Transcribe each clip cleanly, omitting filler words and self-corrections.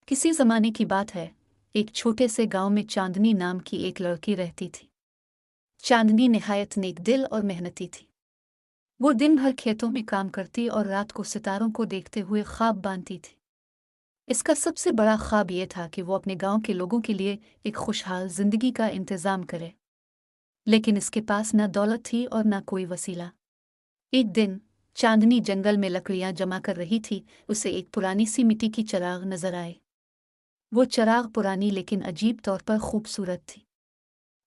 किसी ज़माने की बात है, एक छोटे से गांव में चांदनी नाम की एक लड़की रहती थी। चांदनी निहायत नेक दिल और मेहनती थी। वो दिन भर खेतों में काम करती और रात को सितारों को देखते हुए ख्वाब बांधती थी। इसका सबसे बड़ा ख्वाब ये था कि वो अपने गांव के लोगों के लिए एक खुशहाल जिंदगी का इंतज़ाम करे। लेकिन इसके पास न दौलत थी और न कोई वसीला। एक दिन चांदनी जंगल में लकड़ियां जमा कर रही थी। उसे एक पुरानी सी मिट्टी की चिराग नजर आए। वो चिराग पुरानी लेकिन अजीब तौर पर खूबसूरत थी।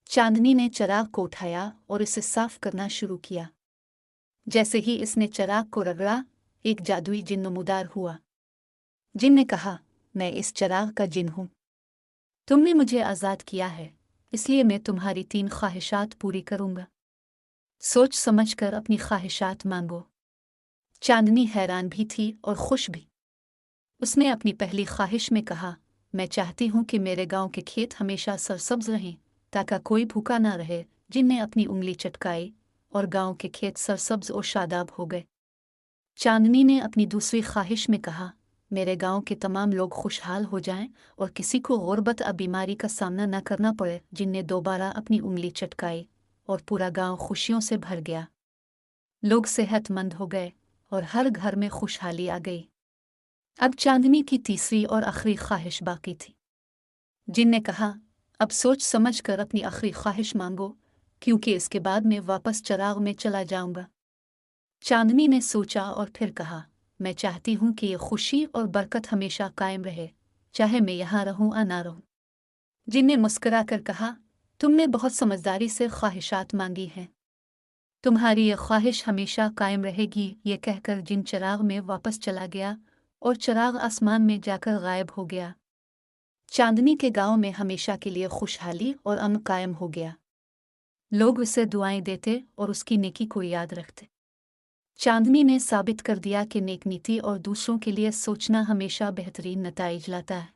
चांदनी ने चिराग को उठाया और इसे साफ करना शुरू किया। जैसे ही इसने चिराग को रगड़ा, एक जादुई जिन नमूदार हुआ। जिन ने कहा, मैं इस चिराग का जिन हूँ। तुमने मुझे आज़ाद किया है, इसलिए मैं तुम्हारी 3 ख्वाहिशात पूरी करूँगा। सोच समझ कर अपनी ख्वाहिशात मांगो। चांदनी हैरान भी थी और खुश भी। उसने अपनी पहली ख्वाहिश में कहा, मैं चाहती हूँ कि मेरे गांव के खेत हमेशा सरसब्ज रहें, ताकि कोई भूखा ना रहे। जिन ने अपनी उंगली चटकाई और गांव के खेत सरसब्ज और शादाब हो गए। चांदनी ने अपनी दूसरी ख्वाहिश में कहा, मेरे गांव के तमाम लोग खुशहाल हो जाएं और किसी को गुर्बत या बीमारी का सामना न करना पड़े। जिन ने दोबारा अपनी उंगली चटकाई और पूरा गांव खुशियों से भर गया। लोग सेहतमंद हो गए और हर घर में खुशहाली आ गई। अब चांदनी की तीसरी और आखिरी ख्वाहिश बाकी थी। जिन ने कहा, अब सोच समझ कर अपनी आखिरी ख्वाहिश मांगो, क्योंकि इसके बाद मैं वापस चिराग में चला जाऊंगा। चांदनी ने सोचा और फिर कहा, मैं चाहती हूँ कि ये खुशी और बरकत हमेशा कायम रहे, चाहे मैं यहाँ रहूँ या ना रहूँ। जिन ने मुस्कुरा कर कहा, तुमने बहुत समझदारी से ख्वाहिशात मांगी हैं। तुम्हारी ये ख्वाहिश हमेशा कायम रहेगी। ये कहकर जिन चिराग में वापस चला गया और चिराग आसमान में जाकर गायब हो गया। चांदनी के गांव में हमेशा के लिए खुशहाली और अमन कायम हो गया। लोग उसे दुआएं देते और उसकी नेकी को याद रखते। चांदनी ने साबित कर दिया कि नेक नीति और दूसरों के लिए सोचना हमेशा बेहतरीन नताइज लाता है।